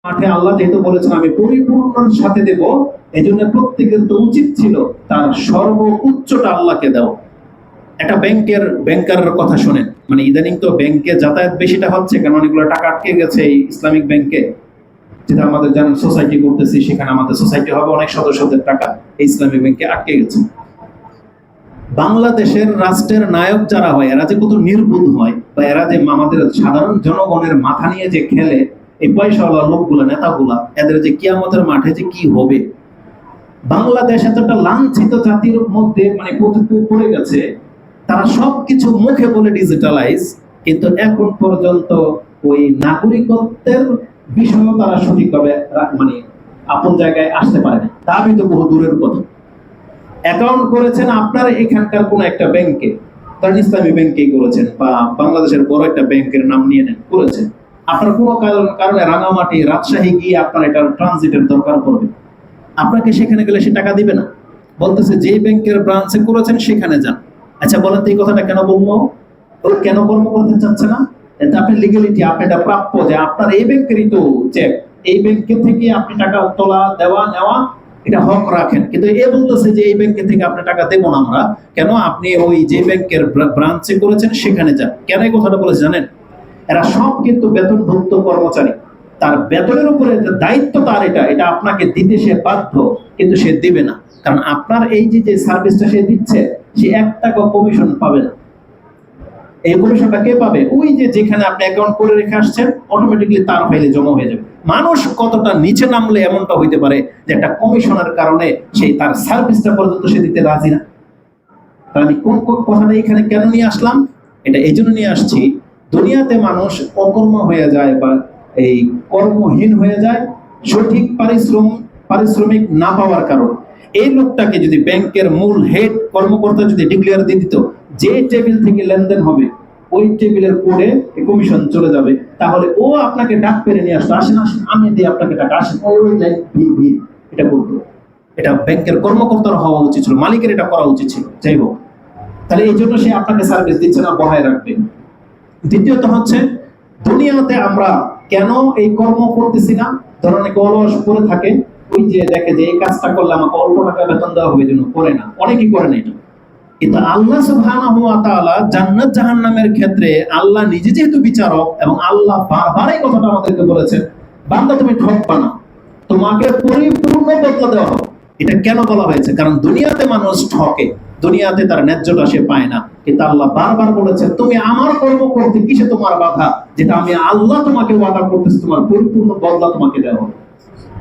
মাঠে আল্লাহ যেহেতু বলেছেন আমি পরিপূর্ণর সাথে দেব, এই জন্য প্রত্যেকের তো উচিত ছিল তার সর্বোচ্চটা আল্লাহকে দেওয়া। একটা ব্যাংকারের কথা শোনেন, মানে ইদানিং তো ব্যাংকে যাতায়াত বেশিটা হচ্ছে, কারণ অনেকগুলো টাকা আটকে গেছে এই ইসলামিক ব্যাংকে, যেটা আমাদের জানেন সোসাইটি করতেছি, সেখানে আমাদের সোসাইটি হবে অনেক সদস্যদের টাকা এই ইসলামিক ব্যাংকে আটকে গেছে। বাংলাদেশের রাষ্ট্রের নায়ক যারা হয়, এরা যে কত নির্বুধ হয়, বা এরা যে আমাদের সাধারণ জনগণের মাথা নিয়ে যে খেলে, এই পয়সাওয়ালা লোকগুলা, নেতাগুলা, এদের যে কিয়ামতের মাঠে যে কি হবে। বাংলাদেশ এতটা লাঞ্ছিত জাতির মধ্যে মানে পড়ে গেছে, তারা সবকিছু মুখে বলে ডিজিটালাইজ, কিন্তু এখন পর্যন্ত ওই নাগরিকত্বের বিষয়ও তারা সঠিকভাবে মানে আপন জায়গায় আসতে পারেনি। দাবি তো বহু দূরের কথা। অ্যাকাউন্ট করেছেন আপনার এখানকার কোন একটা ব্যাংকে, ধরেন ইসলামী ব্যাংকেই করেছেন, বা বাংলাদেশের বড় একটা ব্যাংকের নাম নিয়ে নেন, করেছেন। আপনার কোনো কারণে রাঙামাটি, রাজশাহী গিয়ে আপনার এটা ট্রানজিটের দরকার পড়বে, আপনাকে সেখানে গেলে সে টাকা দিবে না, বলতেছে যে ব্যাংকের ব্রাঞ্চে করেছেন সেখানে যান। আচ্ছা বলেন তো এই কথাটা কেন বলবো? ও কেন কর্ম করতে চাচ্ছে না? এটা আপনি লিগ্যালিটি, আপনি এটা প্রাপ্য যে আপনার এই ব্যাংকেরই তো চেক, এই ব্যাংকে থেকে আপনি টাকা তোলা, দেওয়া, নেওয়া, এটা হক রাখেন। কিন্তু এ বলতেছে যে এই ব্যাংকে থেকে আপনি টাকা দেবো না আমরা, কেন? আপনি ওই যে ব্যাংকের ব্রাঞ্চে করেছেন সেখানে যান। কেন এই কথাটা বলেছে জানেন? এরা সব কিন্তু বেতনভুক্ত কর্মচারী, তার বেতনের উপরে দায়িত্ব তার, এটা আপনাকে দিতে সে বাধ্য, কিন্তু সে দিবে না, কারণ আপনার এই যে সার্ভিসটা সে দিচ্ছে, সে 1 টাকা কমিশন পাবে না। এই কমিশনটা কে পাবে? ওই যে যেখানে আপনি অ্যাকাউন্ট করে রেখে আসছেন, অটোমেটিক্যালি তার ফাইলে জমা হয়ে যাবে। মানুষ কতটা নিচে নামলে এমনটা হইতে পারে যে একটা কমিশনের কারণে সেই তার সার্ভিসটা পর্যন্ত সে দিতে রাজি না। আমি কোন কথাটা এখানে কেন নিয়ে আসলাম? এটা এই জন্য নিয়ে আসছি, দুনিয়াতে মানুষ অকর্ম হয়ে যায় বা এই কর্মহীন হয়ে যায় সঠিক পারিশ্রমিক না পাওয়ার কারণে। এই লোকটাকে যদি ব্যাংকের মূল হেড কর্মকর্তা যদি ডিক্লেয়ার দিয়ে দিত, যে টেবিল থেকে লেনদেন হবে ওই টেবিলের কোডে কমিশন চলে যাবে, তাহলে ও আপনাকে ডাক পেরে নিয়ে আসতো, আসেন আসেন আমি দিই আপনাকে টাকা, আসেন, ওই এটা করতো। এটা ব্যাংকের কর্মকর্তার হওয়া উচিত ছিল, মালিকের এটা করা উচিত ছিল। যাই হোক, তাহলে এই জন্য সে আপনাকে সার্ভিস দিচ্ছে না, বহায় রাখবে। দ্বিতীয়ত হচ্ছে, দুনিয়াতে আমরা কেন এই কর্ম করতেছি না? ধরুন অনেকে অলস করে থাকে, ওই যে দেখে যে এই কাজটা করলে আমাকে অল্প টাকা বেতন দেওয়া হবে, জন্য করে না, অনেকেই করে না এটা। কিন্তু আল্লাহ সুবহানাহু ওয়া তাআলা জান্নাত জাহান্নামের ক্ষেত্রে আল্লাহ নিজে যেহেতু বিচারক, এবং আল্লাহ বারবার এই কথাটা আমাদেরকে বলেছেন, বান্দা তুমি ঠকবা না, তোমাকে পরিপূর্ণ বদলা দেওয়া হবে। এটা কেন বলা হয়েছে? কারণ দুনিয়াতে মানুষ ঠকে, দুনিয়াতে তার ন্যায্যটা সে পায় না, কিন্তু আল্লাহ বারবার বলেছেন তুমি আমার কর্ম করতে কিসে তোমার বাধা, যেটা আমি আল্লাহ তোমাকে ওয়াদা করতেছি তোমার পরিপূর্ণ বদলা তোমাকে দেওয়া হবে।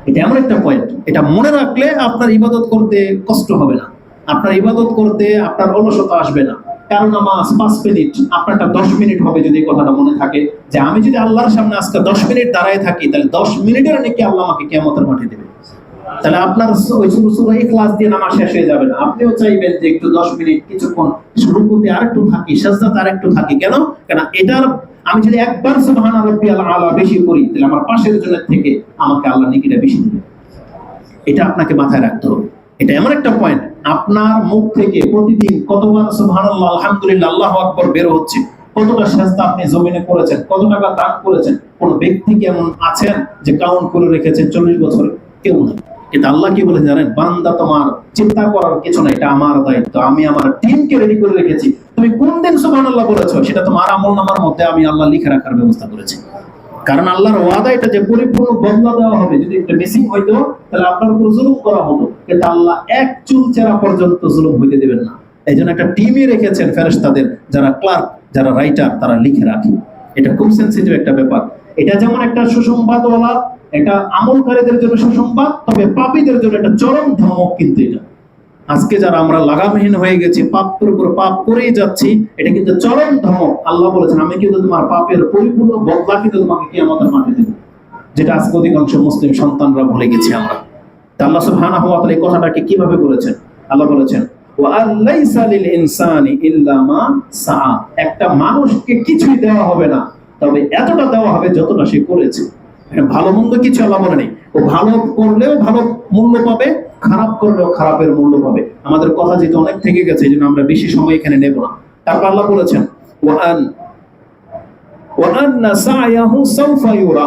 এটা এমন একটা পয়েন্ট, এটা মনে রাখলে আপনার ইবাদত করতে কষ্ট হবে না, আপনার ইবাদত করতে আপনার অলসতা আসবে না। কারণ নামাজ 5 মিনিট, আপনারটা 10 মিনিট হবে যদি কথাটা মনে থাকে যে আমি যদি আল্লাহর সামনে আজকে 10 মিনিট দাঁড়ায় থাকি, তাহলে 10 মিনিটের নাকি আল্লাহ আমাকে কিয়ামতের মাঠে দেবে। তাহলে আপনার ওই সূরা ইখলাস দিয়ে নামাজ শেষ হয়ে যাবে না, আপনিও চাইবেন যে একটু 10 মিনিট কিছুক্ষণ রুকুতে আরেকটু থাকি, সিজদাতে আরেকটু থাকি। কেন? কারণ এটার আমি যদি একবার সুবহানা রাব্বিয়াল আলা বেশি করি, তাহলে আমার পাশের জনের থেকে আমাকে আল্লাহ নেকিটা বেশি দিবে। এটা আপনাকে মাথায় রাখতে হবে। এটা এমন একটা পয়েন্ট, আপনার মুখ থেকে প্রতিদিন কতবার সুবহানাল্লাহ, আলহামদুলিল্লাহ, আল্লাহু আকবার বের হচ্ছে, কতটা সিজদা আপনি জমিনে করেছেন, কত টাকা দান করেছেন। কোন ব্যক্তি কি এমন আছেন যে কাউন্ট করে রেখেছেন 40 বছরে? কেউ না। কিন্তু আল্লাহ কি বলেন জানেন? বান্দা তোমার চিন্তা করার কিছু না, এটা আমার দায়িত্ব, আমি আমার টিমকে রেডি করে রেখেছি, তুমি কোন দিন সুবহানাল্লাহ বলেছো সেটা তোমার আমলনামার মধ্যে আমি আল্লাহ লিখে রাখার ব্যবস্থা করেছি। কারণ আল্লাহর ওয়াদা এটা যে পরিপূর্ণ বদলা দেওয়া হবে। যদি একটা মিসিং হইতো তাহলে আপনার উপর জুলুম করা হতো, কিন্তু আল্লাহ এক চুল চেরা পর্যন্ত জুলুম হইতে দেবেন না। এই জন্য একটা টিমই রেখেছেন ফেরেশতাদের, যারা ক্লার্ক, যারা রাইটার, তারা লিখে রাখে। এটা খুব সেন্সিটিভ একটা ব্যাপার। এটা যেমন একটা সুসংবাদওয়ালা, এটা আমলকারীদের জন্য সুসংবাদ, তবে পাপীদের জন্য একটা চরম ধমক। কিন্তু এটা আজকে যারা আমরা লাগামহীন হয়ে গেছি, পাপের উপর পাপ করেই যাচ্ছি, এটা কিন্তু চরম ধমক। আল্লাহ বলেছেন আমি কিন্তু তোমার পাপের পরিপূর্ণ বদলা কিন্তু তোমাকে কিয়ামতের মাঠে দেব, যেটা আজকে অধিকাংশ মুসলিম সন্তানরা ভুলে গেছি আমরা। তা আল্লাহ সুবহানাহু ওয়া তাআলা এই কথাটাকে কিভাবে বলেছেন? আল্লাহ বলেছেন ওয়া আল্লাইসা লিল ইনসানি ইল্লা মা সাআ, একটা মানুষকে কিছুই দেওয়া হবে না, তবে এতটা দেওয়া হবে যতটা সে করেছে। ভালো মন্দ কিছু আল্লাহ বলে নেই, ও ভালো করলেও ভালো মূল্য পাবে, খারাপ করলেও খারাপের মূল্য পাবে। আমাদের কথা যেহেতু অনেক থেকে গেছে, এই জন্য আমরা বেশি সময় এখানে নেব না। তারপর আল্লাহ বলেছেন ওয়া আন্না সা'য়াহু সাওফা ইউরা,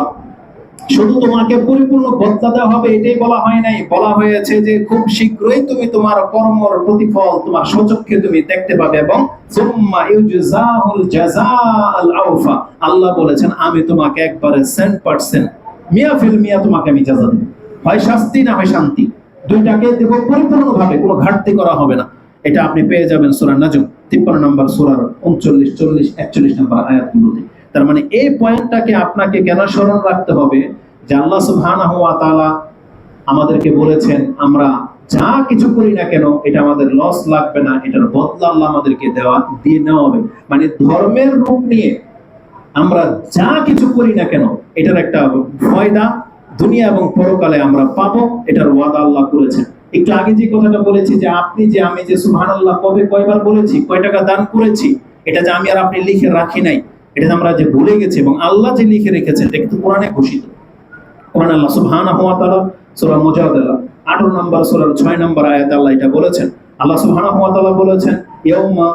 শুধু তোমাকে পরিপূর্ণ বদলা দেওয়া হবে এটাই বলা হয় নাই, বলা হয়েছে যে খুব শীঘ্রই তুমি তোমার কর্মের প্রতিফল তোমার স্বচক্ষে তুমি দেখতে পাবে, এবং সুম্মা ইউজজাহুল জাযাআল আওফা, আল্লাহ বলেছেন আমি তোমাকে একবারে 100% মিয়া ফিল মিয়া তোমাকে আমি জাযা দেব, হয় শাস্তি না হয় শান্তি, দুইটাকে দেব পরিপূর্ণভাবে, কোনো ঘাটতি করা হবে না। এটা আপনি পেয়ে যাবেন সূরা নাজম 53 নম্বর সূরার 39, 40, 41 নম্বর আয়াতগুলোতে। তার মানে এই পয়েন্টটাকে আপনাকে কেন স্মরণ রাখতে হবে যে আল্লাহ সুবহানাহু ওয়া তাআলা আমাদেরকে বলেছেন আমরা যা কিছু করি না কেন এটা আমাদের লস লাগবে না, এটার বদলা আল্লাহ আমাদেরকে দিয়ে নেওয়া হবে। মানে ধর্মের রূপ নিয়ে আমরা যা কিছু করি না কেন এটার একটা ফায়দা দুনিয়া এবং পরকালে আমরা পাবো, এটার ওয়াদা আল্লাহ করেছেন। একটু আগে যে কথাটা বলেছি যে আপনি যে আমি যে সুবহানাল্লাহ কবে কয়বার বলেছি, কয় টাকা দান করেছি, এটা যে আমি আর আপনি লিখে রাখি নাই, এটা আমরা যে ভুলে গেছি, এবং আল্লাহ যে লিখে রেখেছেন এটা কিন্তু কোরআনে ঘোষিত। কোরআন আল্লাহ সুবহানাহু ওয়া তাআলা সূরা মুজাদালা 18 নম্বর সূরার 6 নম্বর আয়াতে আল্লাহ এটা বলেছেন। আল্লাহ সুবহানাহু ওয়া তাআলা বলেছেন ইয়াউমা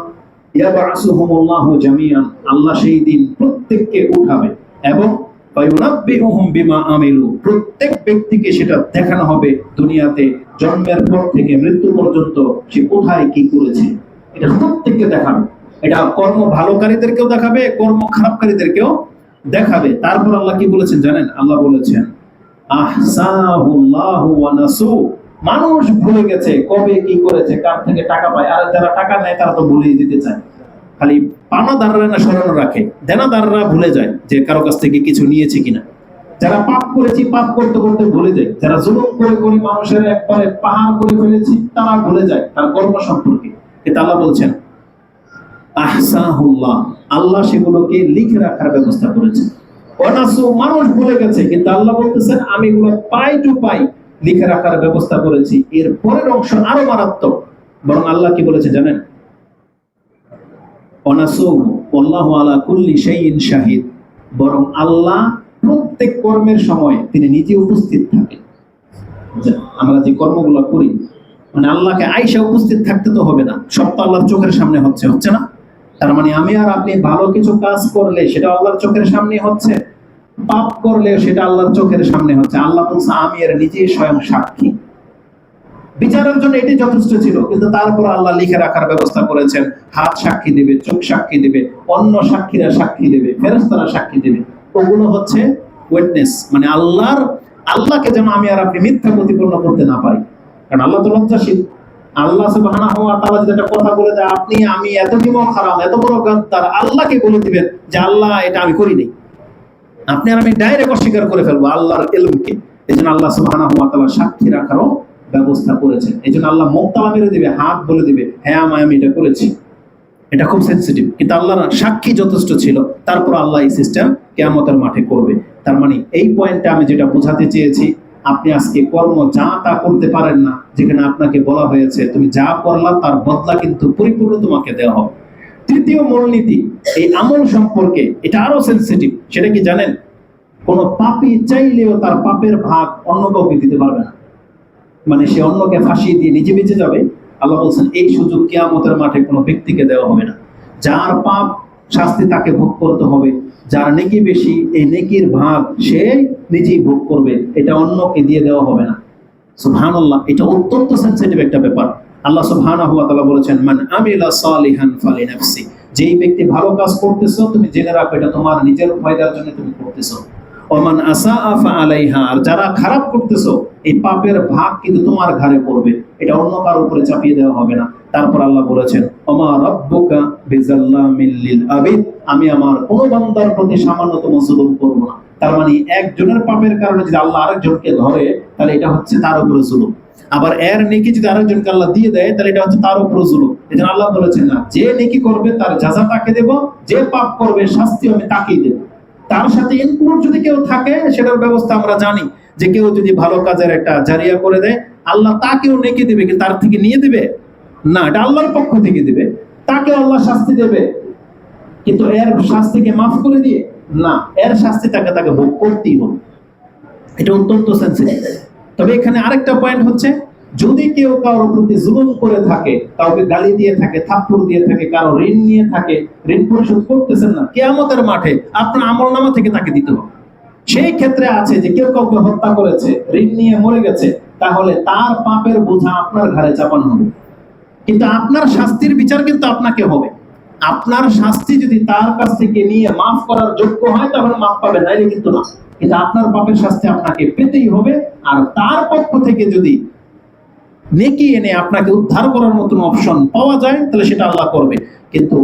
ইয়াবআসুহুমুল্লাহু জামিআন, আল্লাহ সেই দিন প্রত্যেককে উঠাবে এবং ফায়ুনাব্বিউহুম বিমা আমিলু, প্রত্যেক ব্যক্তিকে সেটা দেখানো হবে দুনিয়াতে জন্মের পর থেকে মৃত্যু পর্যন্ত সে কোথায় কি করেছে, এটা প্রত্যেককে দেখাবে। এটা কর্ম ভালোকারীদেরকেও দেখাবে, কর্ম খারাপকারীদেরকেও দেখাবে। তারপর আল্লাহ কি বলেছেন জানেন? আল্লাহ বলেছেন আহসাহুল্লাহু ওয়া নাসু, মানুষ ভুলে গেছে কবে কি করেছে, কার থেকে টাকা পায়। আর যারা টাকা নেয় তারা তো ভুলেই যেতে চায়, খালি পানাদাররা না স্মরণ রাখে, দেনাদাররা ভুলে যায় যে কারো কাছ থেকে কিছু নিয়েছে কিনা। যারা পাপ করেছি পাপ করতে করতে ভুলে যায়, যারা জুলুম করে করে মানুষের একবারে পাহাড় করে ফেলেছি তারা ভুলে যায় তার কর্ম সম্পর্কে। কিন্তু আল্লাহ বলছেন আহসাহুল্লাহ, আল্লাহ সেগুলোকে লিখে রাখার ব্যবস্থা করেছেন। অনাসু, মানুষ ভুলে গেছে কিন্তু আল্লাহ বলতেছেন আমি এগুলো পাই টু পাই লিখে রাখার ব্যবস্থা করেছি। এর পরের অংশ আরো মারাত্মক, বরং আল্লাহ কি বলেছে জানেন? অনাসু আল্লাহু আলা কুল্লি শাইইন শাহিদ, বরং আল্লাহ প্রত্যেক কর্মের সময় তিনি নিজে উপস্থিত থাকেন। আমরা যে কর্মগুলো করি, মানে আল্লাহকে আইসা উপস্থিত থাকতে তো হবে না, সব তো আল্লাহর চোখের সামনে হচ্ছে না। তার মানে আমি আর আপনি ভালো কিছু কাজ করলে সেটা আল্লাহর চোখের সামনে হচ্ছে, পাপ করলে সেটা আল্লাহর চোখের সামনে হচ্ছে। আল্লাহ বলছে আমি আর নিজেই স্বয়ং সাক্ষী। বিচারের জন্য এটি যথেষ্ট ছিল, কিন্তু তারপর আল্লাহ লিখে রাখার ব্যবস্থা করেছেন। হাত সাক্ষী দেবে, চোখ সাক্ষী দেবে, অন্য সাক্ষীরা সাক্ষী দেবে, ফেরেশতারা সাক্ষী দেবে। ওগুলো হচ্ছে উইটনেস, মানে আল্লাহকে যেন আমি আর আপনি মিথ্যা প্রতিপন্ন করতে না পারি, কারণ আল্লাহ তো লজ্জাশীল। আল্লাহ সুবহানাহু ওয়া তাআলা যদি একটা কথা বলে দেয় আপনি আমি এত নিমক হারাম এত বড় গাদ্দার, আল্লাহকে বলে দিবেন যে আল্লাহ এটা আমি করিনি, আপনি আর আমি ডাইরেক্ট অস্বীকার করে ফেলবো আল্লাহর ইলমকে। এজন্য আল্লাহ সুবহানাহু ওয়া তাআলা সাক্ষী রাখারও ব্যবস্থা করেছেন। এজন্য আল্লাহ মুখ তালা মেরে দিবে, হাত বলে দিবে হ্যাঁ আমি এটা করেছি, এটা খুব সেনসিটিভ। কিন্তু আল্লাহর সাক্ষী যথেষ্ট ছিল, তারপর আল্লাহ এই সিস্টেম কিয়ামতের মাঠে করবে। তার মানে এই পয়েন্টটা আমি যেটা বোঝাতে চেয়েছি, আপনি আজকে কর্ম যা তা করতে পারেন না, যেখানে আপনাকে বলা হয়েছে তুমি যা করলা তার বদলা কিন্তু পরিপূর্ণ তোমাকে দেওয়া হবে। তৃতীয় মূলনীতি এই আমল সম্পর্কে, এটা আরো সেনসিটিভ। সেটা কি জানেন? কোন পাপী চাইলেও তার পাপের ভাগ অন্য কাউকে দিতে পারবে না, মানে সে অন্যকে ফাঁসিয়ে দিয়ে নিজে বেঁচে যাবে। আল্লাহ বলছেন এই সুযোগ কিয়ামতের মাঠে কোনো ব্যক্তিকে দেওয়া হবে না। যার পাপ শাস্তি তাকে ভোগ করতে হবে, যার নেকি বেশি এই নেকির ভাগ সে নিজেই ভোগ করবে, এটা অন্যকে দিয়ে দেওয়া হবে না। সুবহানাল্লাহ, এটা অত্যন্ত সেনসিটিভ একটা ব্যাপার। আল্লাহ সুবহানাহু ওয়া তাআলা বলেছেন মান আমিলা সালিহান ফালিনাফসি, যেই ব্যক্তি ভালো কাজ করতেছো তুমি জেনে রাখো এটা তোমার নিজের ফায়দার জন্য তুমি করতেছো। ওমান আসআ ফাআলাইহা, আর যারা খারাপ করতেছো এই পাপের ভাগ কিন্তু তোমার ঘাড়ে পড়বে, এটা অন্য কারো উপরে চাপিয়ে দেওয়া হবে না। তারপর আল্লাহ বলেছেন ওমা রাব্বুকা বিযাল্লামিল লিল আবিদ, আমি আমার কোন বান্দার প্রতি সামান্যতম জুলুম করব না। তার মানে একজনের পাপের কারণে যদি আল্লাহ আরেকজনকে ধরে তাহলে এটা হচ্ছে তার উপরে জুলুম, আবার এর নেকি যদি আরেকজনকে আল্লাহ দিয়ে দেয় তাহলে এটা হচ্ছে তার উপরে জুলুম। এজন্য আল্লাহ বলেছেন না, যে নেকি করবে তার যাজা তাকে দেব, যে পাপ করবে শাস্তি আমি তাকেই দেব। তার সাথে ইনক্লুড যদি কেউ থাকে সেটার ব্যবস্থা আমরা জানি, যে কেউ যদি ভালো কাজের একটা জারিয়া করে দেয় আল্লাহ তাকেও নেকি দিবে, কিন্তু তার থেকে নিয়ে দিবে না, এটা আল্লাহর পক্ষ থেকে দিবে। তাকে আল্লাহ শাস্তি দেবে, কিন্তু এর শাস্তিকে মাফ করে দিয়ে না, এর শাস্তি তাকে ভোগ করতেই হবে। এটা অত্যন্ত সেনসিটিভ। তবে এখানে আরেকটা পয়েন্ট হচ্ছে, যদি কেউ কারোর প্রতি জুলুম করে থাকে, কাউকে গালি দিয়ে থাকে, থাপ্পড় দিয়ে থাকে, কারো ঋণ নিয়ে থাকে, ঋণ পরিশোধ করতেছেন না, কিয়ামতের মাঠে আপনার আমলনামা থেকে তাকে দিতে হবে। সেই ক্ষেত্রে আছে যে কেউ কাউকে হত্যা করেছে, ঋণ নিয়ে মরে গেছে, তাহলে তার পাপের বোঝা আপনার ঘাড়ে চাপানো হবে, কিন্তু আপনার শাস্তির বিচার কিন্তু আপনাকে হবে। আপনার শাস্তি যদি তার কাছ থেকে নিয়ে মাফ করার যোগ্য হয় তাহলে মাফ পাবেন, নাইলে কিন্তু না। কিন্তু আপনার পাপের শাস্তি আপনাকে পেতেই হবে। আর তার পক্ষ থেকে যদি নেকি এনে আপনাকে উদ্ধার করার মতন অপশন পাওয়া যায় তাহলে সেটা আল্লাহ করবে। কিন্তু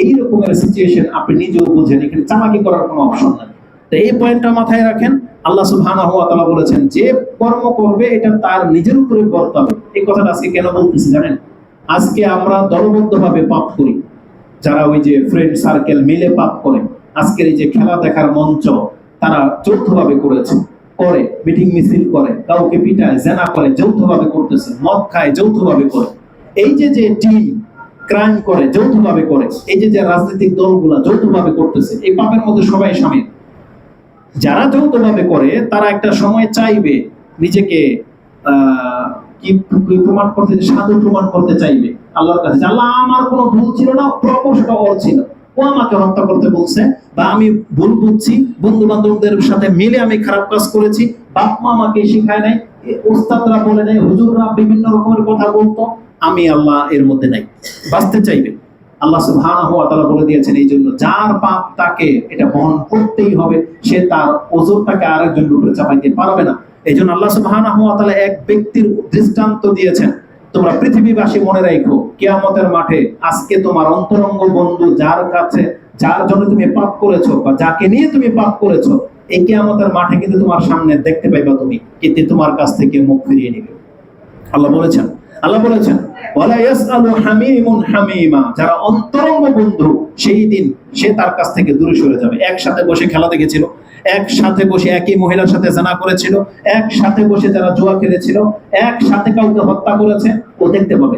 এই রকমের সিচুয়েশন আপনি নিজেও বুঝেন, এখানে চালাকি করার কোনো অপশন নাই। তো এই পয়েন্টটা মাথায় রাখেন। আল্লাহ সুবহানাহু ওয়া তাআলা বলেছেন যে কর্ম করবে এটা তার নিজের উপরে করতে হবে। এই কথাটা আজকে কেন বলতেছি জানেন? আজকে আমরা দলবদ্ধভাবে পাপ করি, যারা ওই যে ফ্রেন্ড সার্কেল মিলে পাপ করে, আজকের এই যে খেলা দেখার মঞ্চ তারা যৌথভাবে করেছে, করে মিটিং মিছিল করে, কাউকে পিটায়, জেনা করে, যৌথভাবে করতেছে, মদ খায়, যৌথভাবে করে। এই যে যে টিম ক্রাইম করে যৌথভাবে করে, এই যে যে রাজনৈতিক দলগুলা যৌথভাবে করতেছে, এই পাপের মধ্যে সবাই শামিল। যারা যৌথভাবে করে তারা একটা সময় চাইবে নিজেকে কি প্রমাণ করতে, সাধু প্রমাণ করতে চাইবে আল্লাহর কাছে, আল্লাহ আমার কোনো ভুল ছিল না, প্রপোজটা ওর ছিল, ও আমাকে হত্যা করতে বলছে, বা আমি ভুল বুঝছি, বন্ধু বান্ধবদের সাথে মিলে আমি খারাপ কাজ করেছি, বাপ মা আমাকে শিখায় নাই, ওস্তাদরা বলে নাই, হুজুররা বিভিন্ন রকমের কথা বলতো, আমি আল্লাহ এর মধ্যে নাই, বাঁচতে চাইবে। আল্লাহ সুবহানাহু ওয়া তাআলা বলে দিয়েছেন এই জন্য যার পাপ তাকে এটা বহন করতেই হবে, সে তার ওজরটাকে আরেকজনের উপরে চাপাইতে পারবে না। এই জন্য আল্লাহ সুবহানাহু ওয়া তাআলা এক ব্যক্তির দৃষ্টান্ত দিয়েছেন, তোমরা পৃথিবীবাসী মনে রাখো কিয়ামতের মাঠে আজকে তোমার অন্তরঙ্গ বন্ধু যার কাছে, যার জন্য তুমি পাপ করেছো বা যাকে নিয়ে তুমি পাপ করেছো, এই কিয়ামতের মাঠে কিন্তু তোমার সামনে দেখতে পাইবা তুমি, কিন্তু তোমার কাছ থেকে মুখ ফিরিয়ে নিবে। আল্লাহ বলেছেন, আল্লাহ বলেছেন ওয়ালা ইয়াসআলু হামিমুন হামিমা, যারা অন্তরঙ্গ বন্ধু সেই দিন সে তার কাছ থেকে দূরে সরে যাবে। একসাথে বসে খেলা দেখেছিল, একসাথে বসে একই মহিলার সাথে জানা করেছিল, একসাথে বসে যারা জুয়া খেলেছিল, একসাথে কাউকে হত্যা করেছে, ও দেখতে পাবে।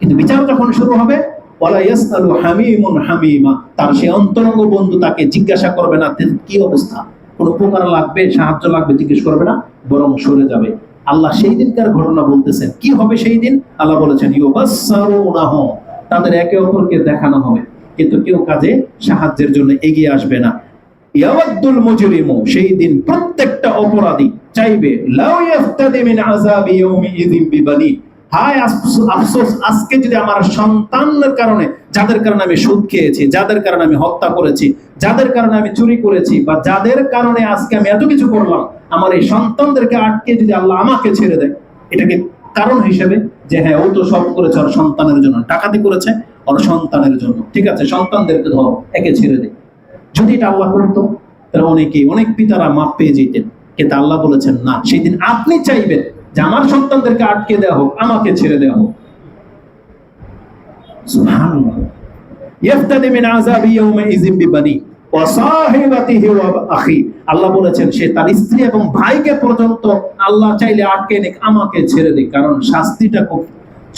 কিন্তু বিচার যখন শুরু হবে ওয়ালা ইয়াসআলু হামিমুন হামিমা, তার সেই অন্তরঙ্গ বন্ধু তাকে জিজ্ঞাসা করবে না কি অবস্থা, কোন উপকার লাগবে, সাহায্য লাগবে, জিজ্ঞেস করবে না, বরং সরে যাবে। আল্লাহ সেই দিনকার ঘটনা বলতেছেন, কি হবে সেই দিন? আল্লাহ বলেছেন ইউবাসসারুনাহু, তাদের একে অপরকে দেখানো হবে, কিন্তু কেউ কাজে সাহায্যের জন্য এগিয়ে আসবে না। ইয়াওয়াদ্দুল মুজরিমু, সেই দিন প্রত্যেকটা অপরাধী চাইবে লাউ ইয়াফতাদি মিন আযাবি ইয়াউমিযিন বিবানি, হায় আফসোস আজকে যদি আমার সন্তানের কারণে, যাদের কারণে আমি সুদ খেয়েছি, যাদের কারণে আমি হত্যা করেছি, যাদের কারণে আমি চুরি করেছি, বা যাদের কারণে আজকে আমি এত কিছু করলাম, আমার এই সন্তানদেরকে আটকে যদি আল্লাহ আমাকে ছেড়ে দেয়, এটাকে কারণ হিসেবে যে হ্যাঁ ও তো সব করেছে ওর সন্তানের জন্য, ডাকাতি করেছে ওর সন্তানের জন্য, ঠিক আছে সন্তানদেরকে ধরো, একে ছেড়ে দেয়, যদি এটা আল্লাহ করতো তাহলে অনেক পিতারা মাপ পেয়ে যেতেন। কিন্তু আল্লাহ বলেছেন না, সেই দিন আপনি চাইবেন যে আমার সন্তানদেরকে আটকে দেওয়া হোক, আমাকে ছেড়ে দেওয়া হোক। সুবহানাল্লাহ। ইয়াফতাদি মিন আযাবি ইয়াউমাইযিন বিবানি ওয়া সাহিবাতিহি ওয়া আখি, আল্লাহ বলেছেন সে তার স্ত্রী এবং ভাইকে পর্যন্ত আল্লাহ চাইলে আটকে নিক, আমাকে ছেড়ে দিক, কারণ শাস্তিটা খুব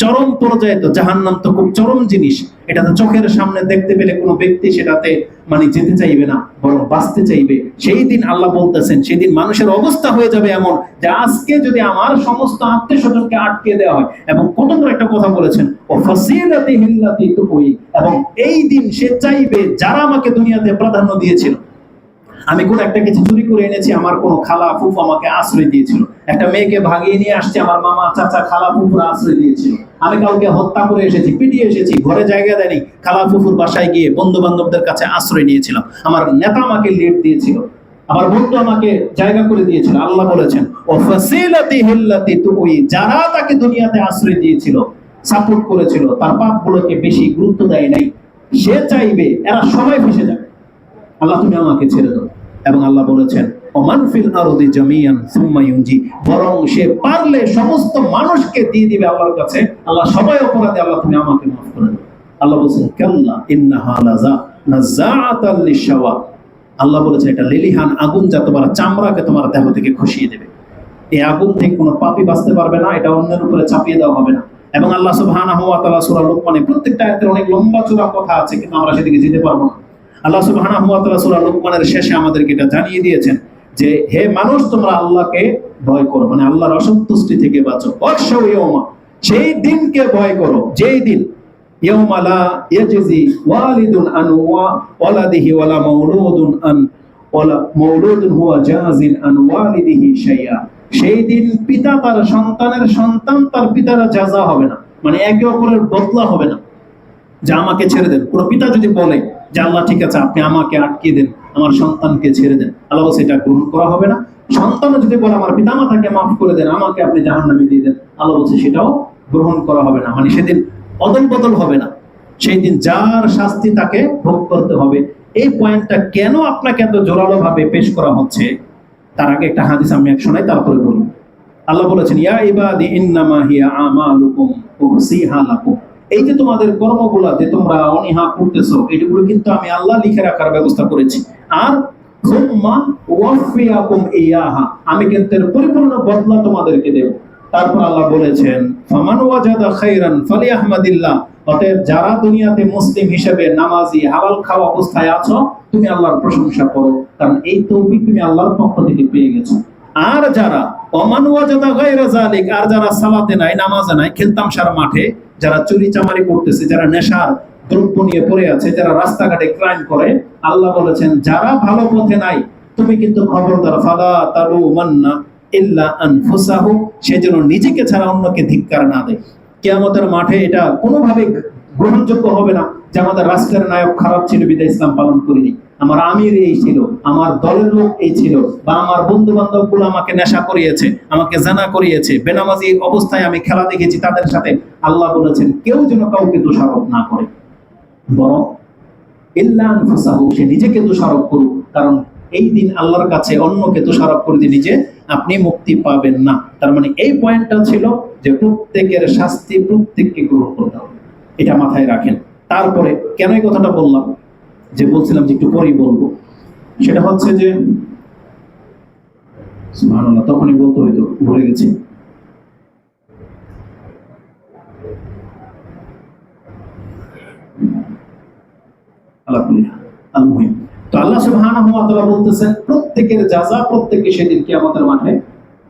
চরম পর্যায়ে, তো জাহান্নাম তো খুব চরম জিনিস, এটা তো চোখের সামনে দেখতে পেলে কোনো ব্যক্তি সেটাতে মানে যেতে চাইবে না, বরং বাঁচতে চাইবে। সেই দিন আল্লাহ বলতেছেন সেদিন মানুষের অবস্থা হয়ে যাবে এমন যে আজকে যদি আমার সমস্ত আত্মীয় স্বজনকে আটকে দেওয়া হয়, এবং কত বড় একটা কথা বলেছেন ও ফাসিলাতিহি আল্লাতী তুই, এবং এই দিন সে চাইবে যারা আমাকে দুনিয়াতে প্রাধান্য দিয়েছিল, আমি কোন একটা কিছু চুরি করে এনেছি, আমার কোন খালা ফুফু আমাকে আশ্রয় দিয়েছিল, একটা মেয়েকে ভাগিয়ে নিয়ে আসছে, আমার মামা চাচা খালা ফুফুরা আশ্রয় দিয়েছিল, আমি কাউকে হত্যা করে এসেছি, পিটিয়ে এসেছি, ঘরে জায়গা দেয়নি, খালা ফুফুর বাসায় গিয়ে বন্ধু বান্ধবদের কাছে আশ্রয় নিয়েছিলাম, আমার নেতা আমাকে লিড দিয়েছিল, আমার বন্ধু আমাকে জায়গা করে দিয়েছিল। আল্লাহ বলেছেন ও ফাসিলাতিহি আল্লাতী তুই, যারা তাকে দুনিয়াতে আশ্রয় দিয়েছিল, সাপোর্ট করেছিল, তার পাপগুলোকে বেশি গুরুত্ব দেয় নাই, সে চাইবে এরা সবাই ফেসে যাবে, আল্লাহ তুমি আমাকে ছেড়ে দাও। এবং আল্লাহ বলেছেন ওমান ফিল আরদি জামিয়ান সুম্মা ইউনজি, বরং সে পারলে সমস্ত মানুষকে দিয়ে দিবে আল্লাহর কাছে, আল্লাহ সবাই অপরাধী, আল্লাহ তুমি আমাকে মাফ করে দাও। আল্লাহ বলেছেন কাল্লা ইন্নাহা লাযা নাযাআতাল লিশাওয়া, আল্লাহ বলেছেন এটা লিলিহান আগুন, যা তোমার চামড়াকে তোমার দেহ থেকে খসিয়ে দেবে। এই আগুন থেকে কোনো পাপী বাঁচতে পারবে না, এটা অন্যের উপরে চাপিয়ে দেওয়া হবে না। এবং আল্লাহ সুবহানাহু ওয়া তাআলা সূরা লুকমানে, প্রত্যেকটা আয়াতের অনেক লম্বা চূড়া কথা আছে, কিন্তু আমরা সেদিকে যেতে পারবো না। আল্লাহ সুবহানাহু ওয়া তাআলা সূরা লুকমানের শেষে আমাদেরকে এটা জানিয়ে দিয়েছেন যে হে মানুষ তোমরা আল্লাহকে ভয় করো, মানে আল্লাহর অসন্তুষ্টি থেকে বাঁচো। ওয়াখশাউ ইয়াওমা, সেই দিনকে ভয় করো যেই দিন ইয়াওমা লা ইয়াজজি ওয়ালিদুন আন ওয়ালাদিহি ওয়ালা মাউলুদুন আন ওয়ালা মাউলুদুন হুয়া জাযিন আন ওয়ালিদিহি শাইআ, সেই দিন পিতা তার সন্তানের সন্তান তার পিতার জাযা হবে না, মানে একে অপরের বদলা হবে না যে আমাকে ছেড়ে দেন। কোন পিতা যদি বলে যে আল্লাহ ঠিক আছে আপনি আমাকে আটকিয়ে দেন, আমার সন্তানকে ছেড়ে দেন, আল্লাহ বলছে এটা গ্রহণ করা হবে না। সন্তানও যদি বলে আমার পিতামাতাকে মাফ করে দেন, আমাকে আপনি জাহান্নামে দিয়ে দেন, আল্লাহ বলছে সেটাও গ্রহণ করা হবে না। মানে সেদিন অদল বদল হবে না, সেই দিন যার শাস্তি তাকে ভোগ করতে হবে। এই পয়েন্টটা কেন আপনাকে এত জোরালো ভাবে পেশ করা হচ্ছে, তার আগে একটা হাদিস আমি এক শোনাই, তারপরে বলুন। আল্লাহ বলেছেন ইয়া ইবাদি ইন্নামা হিয়া আমালুকুম উহসিহা লাকুম, এই যে তোমাদের কর্মগুলা যে তোমরা অনীহা করতেছো, এগুলো কিন্তু আমি আল্লাহ লিখে রাখার ব্যবস্থা করেছি। আর সুম্মা ওয়াফিয়াকুম ইয়াহা, আমি কিন্তু এর পরিপূর্ণ বদলা তোমাদেরকে দেব। তারপর আল্লাহ বলেছেন ফামান ওয়াজাদা খাইরান ফালিয়াহমাদিল্লাহ, অতএব যারা দুনিয়াতে মুসলিম হিসেবে নামাজি হালাল খাওয়া অবস্থায় আছো, তুমি আল্লাহর প্রশংসা করো, কারণ এই তৌফিক তুমি আল্লাহর পক্ষ থেকে পেয়ে গেছো। আর যারা ওমান ওয়াজাদা গায়রা যালিক, আর যারা সালাতে নাই, নামাজে নাই, খেলতামশার মাঠে যারা চুরি চামারি করতেছে, যারা নেশার দ্রব্য নিয়ে পড়ে আছে, যারা রাস্তাঘাটে ক্রাইম করে, আল্লাহ বলেছেন যারা ভালো পথে নাই, তুমি কিন্তু খবরদার ফালা তালুমান্না ইল্লা আনফুসাহুম, সেজন্য নিজেকে ছাড়া অন্যকে ধিক্কার না দেয়। কিয়ামতের মাঠে এটা কোনোভাবে গ্রহণযোগ্য হবে না যে আমাদের রাষ্ট্রের নায়ক খারাপ ছিল বিধায় ইসলাম পালন করিনি, আমার আমির এই ছিল, আমার দলের লোক এই ছিল, বা আমার বন্ধু বান্ধব গুলো আমাকে নেশা করিয়েছে, আমাকে জানা করিয়েছে, বেনামাজি অবস্থায় আমি খেলা দেখেছি তাদের সাথে। আল্লাহ বলেছেন কেউ যেন কাউকে দোষারোপ না করে, বরং ইল্লা আনফুসাহু, সে নিজেকে দোষারোপ করুক, কারণ এই দিন আল্লাহর কাছে অন্যকে দোষারোপ করে দিয়ে নিজে আপনি মুক্তি পাবেন না। তার মানে এই পয়েন্টটা ছিল যে প্রত্যেকের শাস্তি প্রত্যেককে গ্রহণ করতে হবে, এটা মাথায় রাখেন। তারপরে কেন এই কথাটা বললাম, যে বলছিলাম যে একটু পরেই বলবো, সেটা হচ্ছে যে সুবহানাল্লাহ, তখনই বলতে হইতো, ভুলে গেছি। আল-মুহিম, তো আল্লাহ সুবহানাহু ওয়া তাআলা বলতেছেন প্রত্যেকের জাযা প্রত্যেককে সেদিন কিয়ামতের মাঠে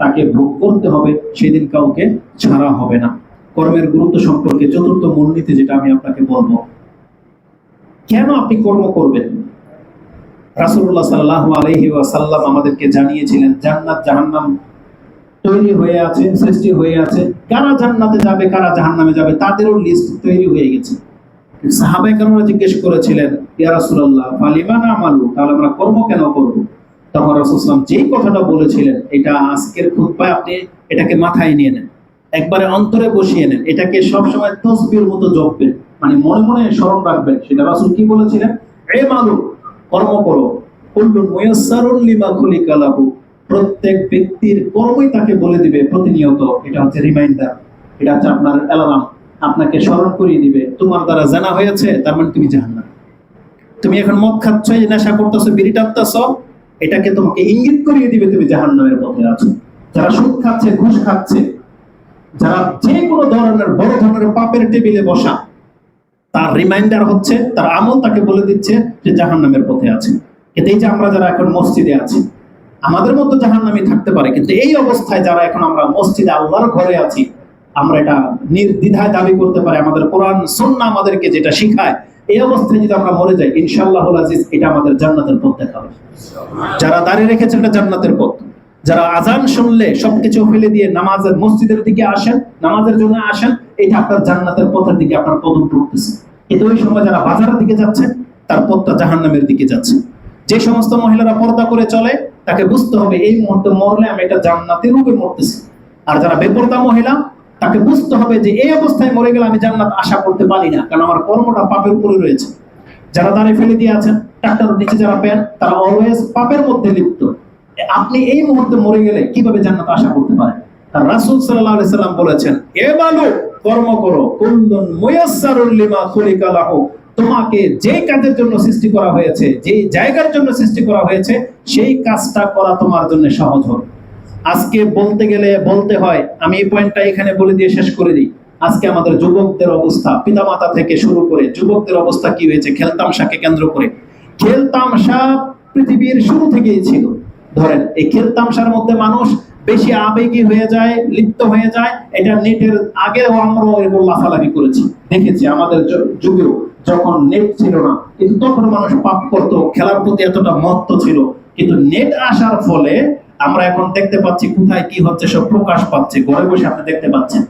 তাকে ভোগ করতে হবে, সেদিন কাউকে ছাড়া হবে না। কর্মের গুরুত্ব সম্পর্কে চতুর্থ মূলনীতি যেটা আমি আপনাকে বলবো, কেন আপনি কর্ম করবেন। রাসূলুল্লাহ সাল্লাল্লাহু আলাইহি ওয়াসাল্লাম আমাদেরকে জানিয়েছিলেন জান্নাত জাহান্নাম তৈরি হয়ে আছে, সৃষ্টি হয়ে আছে, কারা জান্নাতে যাবে কারা জাহান্নামে যাবে তাদেরও লিস্ট তৈরি হয়ে গেছে। সাহাবায়ে কেরামরা জিজ্ঞেস করেছিলেন ইয়া রাসূলুল্লাহ ফালিমা নামালু, তাহলে আমরা কর্ম কেন করব। তখন রাসূল সাল্লাল্লাহু আলাইহি ওয়াসাল্লাম যেই কথাটা বলেছিলেন, এটা আজকের খুতবায় আপনি এটাকে মাথায় নিয়ে নেন, একবারে অন্তরে বসিয়ে নেন, এটাকে সব সময় তাসবিহর মতো জপবেন, মানে মনে মনে স্মরণ রাখবেন। সেটা রাসূল কি বলেছিলেন, আমালু, কর্ম করো, কুল্লুন মুয়াসসারুন লিমা খুলিকা লাহু, প্রত্যেক ব্যক্তির কর্মই তাকে বলে দিবে প্রতিনিয়ত। এটা হচ্ছে রিমাইন্ডার, এটা হচ্ছে আপনার অ্যালার্ম, আপনাকে স্মরণ করিয়ে দিবে তোমার দ্বারা জানা হয়েছে, তার মানে তুমি জাহান্নামে। তুমি এখন মদ খাচ্ছ, নেশা করতেছো, বিড়ি টানতেছ, এটাকে তোমাকে ইঙ্গিত করিয়ে দিবে তুমি জাহান্নামের পথে আছো। যারা সুদ খাচ্ছে, ঘুষ খাচ্ছে, যারা যে কোনো ধরনের বড় ধরনের পাপের টেবিলে বসা, তার রিমাইন্ডার হচ্ছে, তার আমল তাকে বলে দিচ্ছে যে জাহান্নামের পথে আছে। কিন্তু এই যে আমরা যারা এখন মসজিদে আছি, আমাদের মতো জাহান্নামী থাকতে পারে, কিন্তু এই অবস্থায় যারা এখন আমরা মসজিদে আল্লাহর ঘরে আছি, আমরা এটা নির্দ্বিধায় দাবি করতে পারি, আমাদের কোরআন সুন্নাহ আমাদেরকে যেটা শিখায়, এই অবস্থায় যদি আমরা মরে যাই, ইনশাআল্লাহুল আজিজ এটা আমাদের জান্নাতের পথ দেখাবে। যারা দাঁড়িয়ে রেখেছেন এটা জান্নাতের পথ, যারা আজান শুনলে সবকিছু ফেলে দিয়ে নামাজের মসজিদের দিকে আসেন, নামাজের জন্য আসেন, এটা আপনার জান্নাতের পথের দিকে আপনার কদম পড়তেছে। কিন্তু ওই সময় যারা বাজারের দিকে যাচ্ছে, তার পথটা জাহান্নামের দিকে যাচ্ছে। যে সমস্ত মহিলারা পর্দা করে চলে, তাকে বুঝতে হবে এই মুহূর্তে মরলে আমি এটা জান্নাতের রূপে মরতেছি। আর যারা বেপরদা মহিলা, তাকে বুঝতে হবে যে এই অবস্থায় মরে গেলে আমি জান্নাত আশা করতে পারি না, কারণ আমার কর্মটা পাপের উপরে রয়েছে। যারা দাঁড়িয়ে ফেলে দিয়ে আছেন, ট্রাক্টরের নিচে যারা পেন, তারা অলওয়েজ পাপের মধ্যে লিপ্ত। আপনি এই মুহূর্তে মরে গেলে কিভাবে জান্নাত আশা করতে পারেন। আর রাসূল সাল্লাল্লাহু আলাইহি সাল্লাম বলেছেন আমালু, কর্ম করো, কুল্লুন মুয়াসসারুল লিমা খুলিকা লাহু, তোমাকে যে কাজের জন্য সৃষ্টি করা হয়েছে, যে জায়গার জন্য সৃষ্টি করা হয়েছে, সেই কাজটা করা তোমার জন্য সহজ হবে। আজকে বলতে গেলে বলতে হয়, আমি এই পয়েন্টটা এখানে বলে দিয়ে শেষ করে দিই। আজকে আমাদের যুবকদের অবস্থা, পিতামাতা থেকে শুরু করে যুবকদের অবস্থা কি হয়েছে খেলতামশাকে কেন্দ্র করে। খেলতামশা পৃথিবীর শুরু থেকেই ছিল। ধরেন এই খেলতামশার মধ্যে মানুষ বেশি আবেগী হয়ে যায়, লিপ্ত হয়ে যায়। এটা নেটের আগেও আমরা এরকম লাফালাফি করেছি, দেখেছি আমাদের যুগেও, যখন নেট ছিল না, কিন্তু তখন মানুষ পাপ করতো, খেলার প্রতি এতটা মত্ত ছিল, কিন্তু নেট আসার ফলে আমরা এখন দেখতে পাচ্ছি কোথায় কি হচ্ছে সব প্রকাশ পাচ্ছে, ঘরে বসে আপনি দেখতে পাচ্ছেন।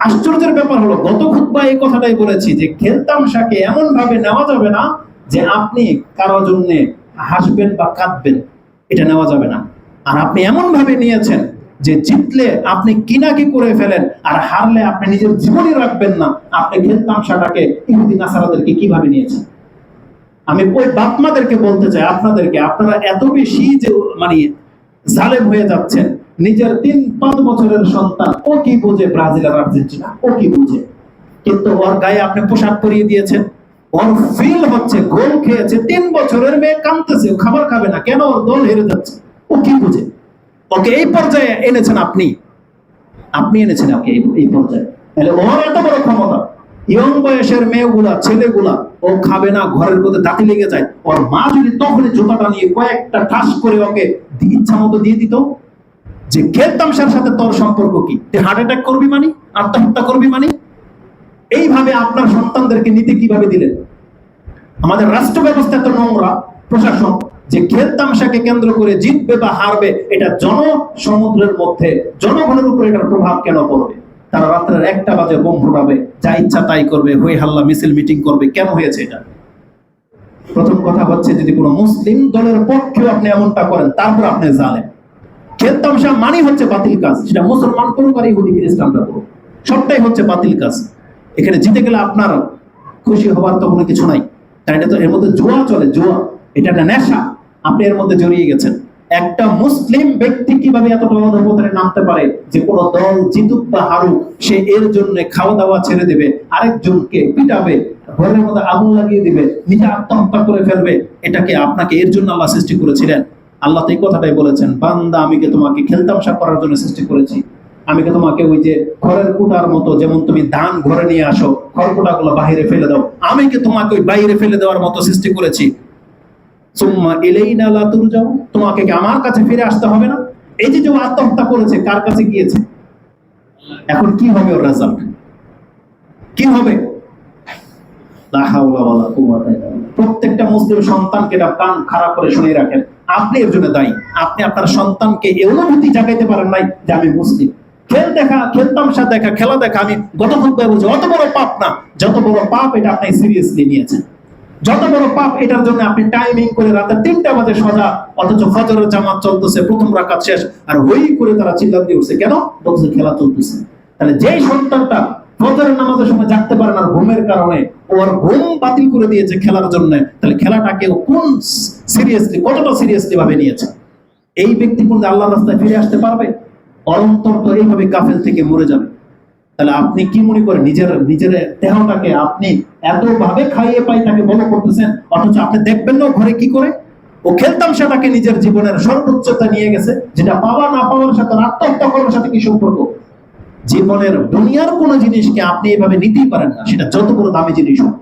আশ্চর্যের ব্যাপার হলো, গত খুতবায় এই কথাটাই বলেছি যে খেলতামশাকে এমন ভাবে নেওয়া যাবে না যে আপনি কারো জন্য হাসবেন বা কাঁদবেন, এটা নেওয়া যাবে না। আর আপনি এমন ভাবে নিয়েছেন যে জিতলে আপনি কিনাকি করে ফেলেন, আর হারলে আপনি নিজের জীবনই রাখবেন না। আপনি খেলতামশাটাকে ইহুদি নাসারাদেরকে কিভাবে নিয়েছেন। আমি ওই বাপমাদেরকে বলতে চাই, আপনাদেরকে, আপনারা এত বেশি যে মানে জালেম হয়ে যাচ্ছেন। নিজের 3-5 বছরের সন্তান, ও কি বুঝে ব্রাজিল আর আর্জেন্টিনা, ও কি বুঝে, কিন্তু ওর গায়ে আপনি পোশাক পরিয়ে দিয়েছেন। ওর ফিল হচ্ছে গোল খেয়েছে, 3 বছরের মেয়ে কাঁদতেছে, ও খাবার খাবে না, কেন? ওর দল হেরে যাচ্ছে। ও কি বুঝে? ওকে এই পর্যায়ে এনেছেন আপনি, এনেছেন ওকে এই পর্যায়ে। তাহলে ওর এত বড় ক্ষমতা, ইয়ং বয়সের মেয়েগুলা, ছেলেগুলা, ও খাবে না, ঘরের মধ্যে দাঁতি লেগে যায়। ওর মা যদি তখনই জুতাটা নিয়ে কয়েকটা ঠাস করে ওকে ইচ্ছা মতো দিয়ে দিত, যে খেলতামশার সাথে তোর সম্পর্ক কি, তুই হার্ট অ্যাটাক করবি মানে, আত্মহত্যা করবি মানে। এইভাবে আপনার সন্তানদেরকে নিতে কিভাবে দিলেন? আমাদের রাষ্ট্র ব্যবস্থা এত নোংরা, প্রশাসন, যে খেলতামশাকে কেন্দ্র করে জিতবে বা হারবে এটা জনসমুদ্রের মধ্যে জনগণের উপর এটার প্রভাব কেন পড়বে? তারা রাত্রের 1টা বাজে বোম ফোটাবে, যা ইচ্ছা তাই করবে, হই হাল্লা মিছিল মিটিং করবে। কেন হয়েছে এটা? প্রথম কথা হচ্ছে, যদি কোনো মুসলিম দলের পক্ষেও আপনি এমনটা করেন, তারপর আপনি জানেন খেলতামশা মানে হচ্ছে বাতিল কাজ। সেটা মুসলমান করুক আর ইহুদি খ্রিস্টানরা করুক, সবটাই হচ্ছে বাতিল কাজ। এখানে জিতে গেলে আপনার খুশি হবার তো কোনো কিছু নাই, কারণ এটা তো এর মধ্যে জুয়া চলে, জুয়া, এটা একটা নেশা, আপনি এর মধ্যে জড়িয়ে গেছেন। একটা মুসলিম ব্যক্তি কিভাবে এতটা অধঃপতনে নামতে পারে যে কোনো দল জিতুক বা হারুক সে এর জন্য খাওয়া দাওয়া ছেড়ে দেবে, আরেকজনকে পিটাবে, ঘরের মধ্যে আগুন লাগিয়ে দিবে, নিজে আত্মহত্যা করে ফেলবে? এটাকে আপনাকে এর জন্য আল্লাহ সৃষ্টি করেছিলেন? আল্লাহ তো এই কথাটাই বলেছেন, বান্দা আমি কি তোমাকে খেলতামশা করার জন্য সৃষ্টি করেছি? আমি কি তোমাকে ওই যে ঘরের কুটার মতো, যেমন তুমি ধান ঘরে নিয়ে আসো, খড়কুটা গুলো বাইরে ফেলে দাও, আমি কি তোমাকে ওই বাইরে ফেলে দেওয়ার মতো সৃষ্টি করেছি? সুম্মা ইলাইনা লা তুরজাউ, তোমাকে কি আমার কাছে ফিরে আসতে হবে না? এই যে যে আত্মহত্যা করেছে, কার কাছে গিয়েছে? এখন কি হবে ওর রেজাল্ট? কি হবে? লা হাওলা ওয়ালা কুওয়াতা ইল্লা বিল্লাহ। প্রত্যেকটা মুসলিম সন্তানকে এটা কান খারাপ করে শুনে রাখেন, আপনি এর জন্য দায়ী। আপনি আপনার সন্তানকে এই অনুভূতি জাগাইতে পারেন নাই যে আমি মুসলিম। খেল দেখা, খেলতামশা দেখা, খেলা দেখা, আমি গত খুতবায় বলছি, অত বড় পাপ না। যত বড় পাপ এটা আপনি সিরিয়াসলি নিয়েছেন। যত বড় পাপ এটার জন্য আপনি টাইমিং করে রাতে 3টা বাজে সজা, অথচ ফজরের জামাত চলতেছে, প্রথম রাকাত শেষ, আর হই করে তারা চিল্লা দিয়ে উঠছে, কেন? বলছে খেলা চলতেছে। তাহলে যেই সন্তানটা ফজরের নামাজের সময় জাগতে পারে না ঘুমের কারণে, ওর ঘুম বাতিল করে দিয়েছে খেলার জন্য, তাহলে খেলাটাকে কোন সিরিয়াসলি, কতটা সিরিয়াসলি ভাবে নিয়েছে? এই ব্যক্তি কোন আল্লাহর রাস্তায় ফিরে আসতে পারবে? অন্তর তো এইভাবে কাফেল থেকে মরে যাবে। তাহলে আপনি কি মনে করেন নিজের দেহটাকে আপনি এত ভাবে খাইয়ে পাই তাকে বড় করতেছেন, অথচ আপনি দেখবেন না ঘরে কি করে? ও খেলতামশাটাকে নিজের জীবনের সর্বোচ্চতা নিয়ে গেছে, যেটা পাওয়া না পাওয়ার সাথে, আত্মহত্যা করার সাথে কি সম্পর্ক? জীবনের দুনিয়ার কোন জিনিসকে আপনি এভাবে নিতেই পারেন না, সেটা যত বড় দামি জিনিস হোক,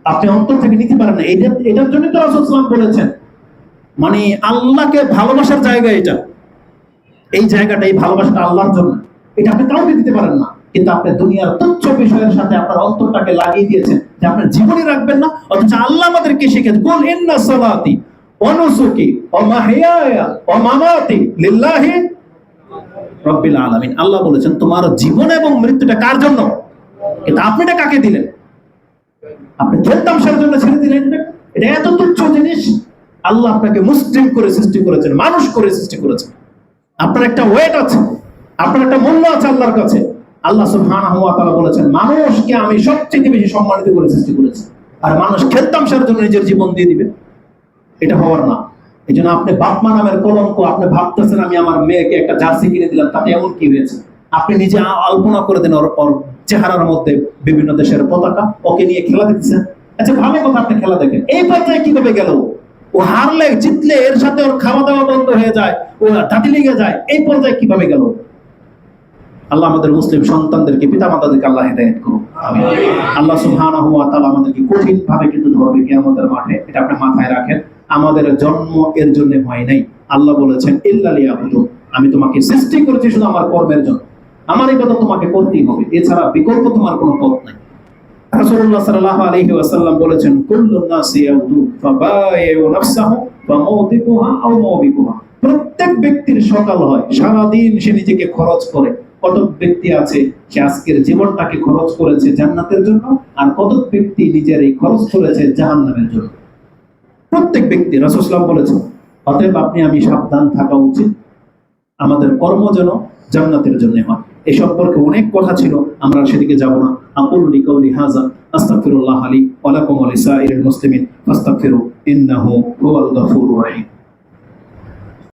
আপনি অন্তর থেকে নিতে পারেন না। এটার জন্য তো রাসূল সাল্লাল্লাহু আলাইহি ওয়াসাল্লাম বলেছেন, মানে আল্লাহকে ভালোবাসার জায়গা এটা, এই জায়গাটা, এই ভালোবাসাটা আল্লাহর জন্য, এটা আপনি কাউকে দিতে পারেন না। কিন্তু আপনি দুনিয়ার তুচ্ছ বিষয়ের সাথে আপনার অন্তরটাকে লাগিয়ে দিয়েছেন যে আপনি জীবনে রাখবেন না, অথচ আল্লাহ আমাদেরকে শিখেছেন, কুল ইন্না সালাতি ওয়া নুসুকি ওয়া মাহইয়ায়া ওয়া মামাতি লিল্লাহি রাব্বিল আলামিন। আল্লাহ বলেছেন তোমার জীবন এবং মৃত্যুটা কার জন্য? কিন্তু আপনি এটা কাকে দিলেন? আপনি খেলতামশার জন্য ছেড়ে দিলেন। এটা এত তুচ্ছ জিনিস। আল্লাহ আপনাকে মুসলিম করে সৃষ্টি করেছেন, মানুষ করে সৃষ্টি করেছেন। আপনার একটা ওয়েট আছে, আপনার একটা মূল্য আছে আল্লাহর কাছে। আল্লাহ সুবহানাহু ওয়া তাআলা বলেছেন, মানুষকে আমি সবচেয়ে বেশি সম্মানিত করে সৃষ্টি করেছি, আর মানুষ খেলতামশার জন্য নিজের জীবন দিয়ে দিবে, এটা হওয়ার না। এই জন্য আপনি বাপমা নামের কলঙ্ক, আপনি ভাবতেছেন আমি আমার মেয়েকে একটা জার্সি কিনে দিলাম, তাতে এমন কি হয়েছে? আপনি নিজে আলপনা করে দেন ওর চেহারার মধ্যে বিভিন্ন দেশের পতাকা, ওকে নিয়ে খেলা দেখতেছেন। আচ্ছা ভালো কথা, আপনি খেলা দেখেন, এই পর্যায়ে কিভাবে গেল? ও হারলে জিতলে এর সাথে ওর খাওয়া দাওয়া বন্ধ হয়ে যায়, ও দাঁতি লেগে যায়, এই পর্যায়ে কিভাবে গেল? আল্লাহ আমাদের মুসলিম সন্তানদেরকে, পিতা মাতাদেরকে আল্লাহ হেদায়েত করুন। আল্লাহ সুবহানাহু ওয়া তাআলা আমাদেরকে কঠিন ভাবে কিন্তু ধরবে কিয়ামতের মাঠে, এটা আপনি মাথায় রাখেন। আমাদের জন্ম এর জন্য হয় নাই। আল্লাহ বলেছেন ইল্লা লিয়াবুদুন, আমি তোমাকে সৃষ্টি করেছি শুধু আমার কর্মের জন্য, আমার ইবাদত তোমাকে করতেই হবে, এছাড়া বিকল্প তোমার কোনো পথ নাই। রাসূলুল্লাহ সাল্লাল্লাহু আলাইহি ওয়াসাল্লাম বলেছেন কুল্লুন নাসি ইয়াউদু ফাবায়ু নাফসাহু ফামাউতিকুহা আও মাওবিকুহা। প্রত্যেক ব্যক্তির সকাল হয়, সারাদিন সে নিজেকে খরচ করে। কত ব্যক্তি আছে সে আজকের জীবনটাকে খরচ করেছে জান্নাতের জন্য, আর কত ব্যক্তি নিজের এই খরচ করেছে জাহান্নামের জন্য। প্রত্যেক ব্যক্তি, রাসূল সাল্লাল্লাহু আলাইহি ওয়াসাল্লাম বলেছেন, অতএব আপনি আমি সাবধান থাকা উচিত, আমাদের কর্ম যেন জান্নাতের জন্য হয়। এ সম্পর্কে অনেক কথা ছিল, আমরা সেদিকে যাব না। আকুলু লিকাউলি হাযা আস্তাগফিরুল্লাহ লি ওয়া লাকুম ওয়া লিসাইরিল মুসলিমিন ফাস্তাগফিরু ইন্নাহু হুয়াল গফুরুর রহিম।